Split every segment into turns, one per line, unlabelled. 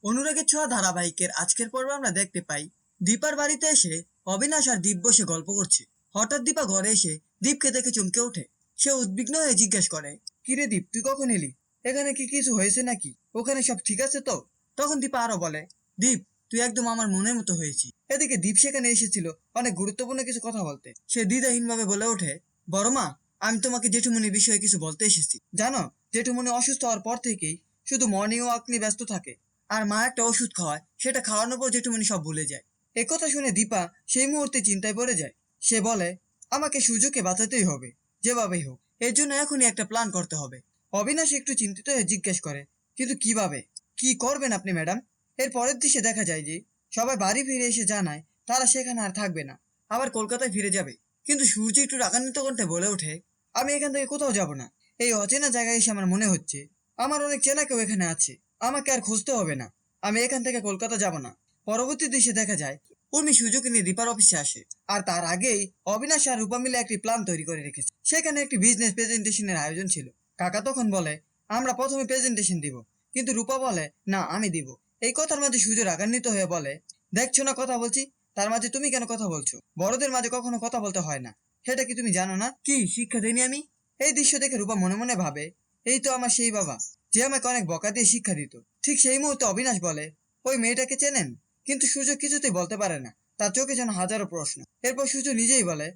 অনুরাগের ছোঁয়া ধারাবাহিকের আজকের পর্বে আমরা দেখতে পাই দীপার বাড়িতে এসে অবিনাশ আর দীপ বসে গল্প করছে। হঠাৎ দীপা ঘরে এসে দীপকে দেখে চমকে ওঠে। সে উদ্বিগ্ন হয়ে জিজ্ঞেস করে, কিরে দীপ, তুই কখন এলি? এখানে কি কিছু হয়েছে নাকি? ওখানে সব ঠিক আছে তো? তখন দীপা আরো বলে, দীপ, তুই একদম আমার মনের মতো হয়েছিস। এদিকে দীপ সেখানে এসেছিল অনেক গুরুত্বপূর্ণ কিছু কথা বলতে। সে দ্বিধাহীন ভাবে বলে ওঠে, বড় মা, আমি তোমাকে জেঠুমনির বিষয়ে কিছু বলতে এসেছি। জানো, জেঠুমনি অসুস্থ হওয়ার পর থেকেই শুধু মর্নিং ওয়াক নিয়ে ব্যস্ত থাকে। আর মা একটা ওষুধ খাওয়ায়, সেটা খাওয়ানোর পর জেঠুমনি সব ভুলে যায়। একথা শুনে দীপা সেই মুহূর্তে চিন্তায় পড়ে যায়। সে বলে, আমাকে সুযোগকে বাঁচাতেই হবে, যেভাবেই হোক। এর জন্য এখনই একটা প্ল্যান করতে হবে। অবিনাশ একটু চিন্তিত হয়ে জিজ্ঞেস করে, কিন্তু কিভাবে, কি করবেন আপনি ম্যাডাম? এর পরের দৃশ্যে দেখা যায় যে সবাই বাড়ি ফিরে এসে জানায় তারা সেখানে আর থাকবে না, আবার কলকাতায় ফিরে যাবে। কিন্তু সূর্য একটু রাগান্বিত কণ্ঠে বলে ওঠে, আমি এখান থেকে কোথাও যাব না। এই অচেনা জায়গায় এসে আমার মনে হচ্ছে আমার অনেক চেনা কেউ এখানে আছে। আমাকে আর খুঁজতে হবে না। আমি এখান থেকে কলকাতা যাব না। পরবর্তী দৃশ্যে দেখা যায় উর্মি সুযোগে নিয়ে দীপার অফিসে আসে। আর তার আগেই অবিনাশ আর রূপা মিলে একটি প্ল্যান তৈরি করে রেখেছে। সেখানে একটি বিজনেস প্রেজেন্টেশনের আয়োজন ছিল। কাকা তখন বলে, আমরা প্রথমে প্রেজেন্টেশন দিব। কিন্তু রূপা বলে, না, আমি দিব। এই কথার মাঝে সূর্য রাগান্বিত হয়ে বলে, দেখছো না কথা বলছি, তার মাঝে তুমি কেন কথা বলছো? বড়দের মাঝে কখনো কথা বলতে হয় না, সেটা কি তুমি জানো না? কি শিক্ষা দেয়নি আমি? এই দৃশ্য দেখে রূপা মনে মনে ভাবে, এই তো আমার সেই বাবা, যে আমাকে অনেক বকা দিয়ে শিক্ষা দিত। ঠিক সেই মুহূর্তে অবিনাশ বলে, ওই মেয়েটাকে চেনেন? কিন্তু সূর্য কিছুতেই বলতে পারে না। তার চোখে যেন হাজারো প্রশ্ন। এরপর সূর্য নিজেই বলে,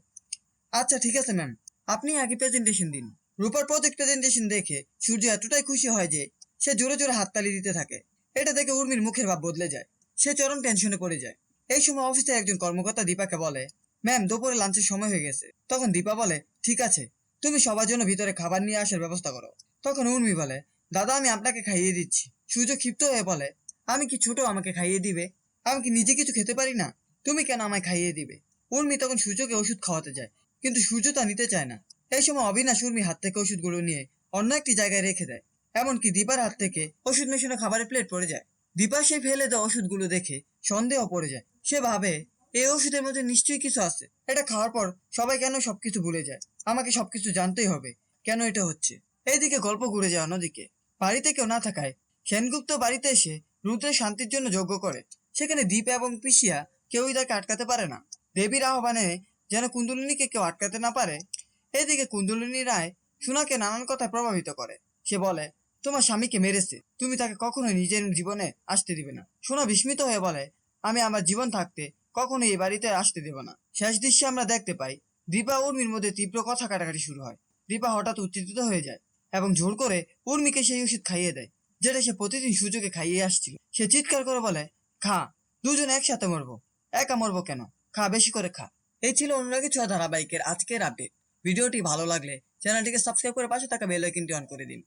আচ্ছা ঠিক আছে ম্যাম, আপনি আগে প্রেজেন্টেশন দিন। রূপার প্রজেক্ট প্রেজেন্টেশন দেখে সূর্য এতটাই খুশি হয় যে সে জোরে জোরে হাততালি দিতে থাকে। এটা দেখে উর্মির মুখের ভাব বদলে যায়। সে চরম টেনশনে পড়ে যায়। এই সময় অফিসে একজন কর্মকর্তা দীপাকে বলে, ম্যাম, দুপুরে লাঞ্চের সময় হয়ে গেছে। তখন দীপা বলে, ঠিক আছে, তুমি সবার জন্য ভিতরে খাবার নিয়ে আসার ব্যবস্থা করো। তখন উর্মি বলে, দাদা, আমি আপনাকে খাইয়ে দিচ্ছি। সূর্য ক্ষিপ্ত হয়ে বলে, আমি কি ছোট, আমাকে খাইয়ে দিবে? আমি কি নিজে কিছু খেতে পারি না? তুমি কেন আমায় খাইয়ে দিবে? উর্মি তখন সূর্যকে ওষুধ খাওয়াতে যায়, কিন্তু সূর্য তা নিতে চায় না। এই সময় অবিনাশ উর্মির হাত থেকে ওষুধগুলো নিয়ে অন্য একটি জায়গায় রেখে দেয়। এমনকি দীপার হাত থেকে ওষুধ মেশানো খাবারের প্লেট পড়ে যায়। দীপা সেই ফেলে দেওয়া ওষুধগুলো দেখে সন্দেহ পড়ে যায়। সে ভাবে, এই ওষুধের মধ্যে নিশ্চয়ই কিছু আছে। এটা খাওয়ার পর সবাই কেন সবকিছু ভুলে যায়? আমাকে সবকিছু জানতেই হবে, কেন এটা হচ্ছে। এইদিকে গল্প ঘুরে যায় অন্যদিকে। বাড়িতে কেউ না থাকায় সেনগুপ্ত বাড়িতে এসে রুদ্রের শান্তির জন্য যজ্ঞ করে। সেখানে দীপ এবং পিসিয়া কেউই তাকে আটকাতে পারে না। দেবীর আহ্বানে যেন কুণ্ডলিনীকে কেউ আটকাতে না পারে। এদিকে কুণ্ডলিনী রায় সোনাকে নানান কথায় প্রভাবিত করে। সে বলে, তোমার স্বামীকে মেরেছে, তুমি তাকে কখনোই নিজের জীবনে আসতে দিবে না। সোনা বিস্মিত হয়ে বলে, আমি আমার জীবন থাকতে কখনোই এই বাড়িতে আসতে দেব না। শেষ দৃশ্যে আমরা দেখতে পাই দীপা উর্মির মধ্যে তীব্র কথা কাটাকাটি শুরু হয়। দীপা হঠাৎ উত্তেজিত হয়ে যায় এবং জোর করে উর্মিকে সেই ওষুধ খাইয়ে দেয়, যেটা সে প্রতিদিন সুযোগে খাইয়ে আসছিল। সে চিৎকার করে বলে, খা, দুজনে একসাথে মরবো। একা মরবো কেন? খা, বেশি করে খা। এই ছিল অনুরাগী ছোঁয়া ধারাবাহিকের আজকের আপডেট। ভিডিওটি ভালো লাগলে চ্যানেলটিকে সাবস্ক্রাইব করে পাশে থাকা বেল আইকনটি অন করে দিন।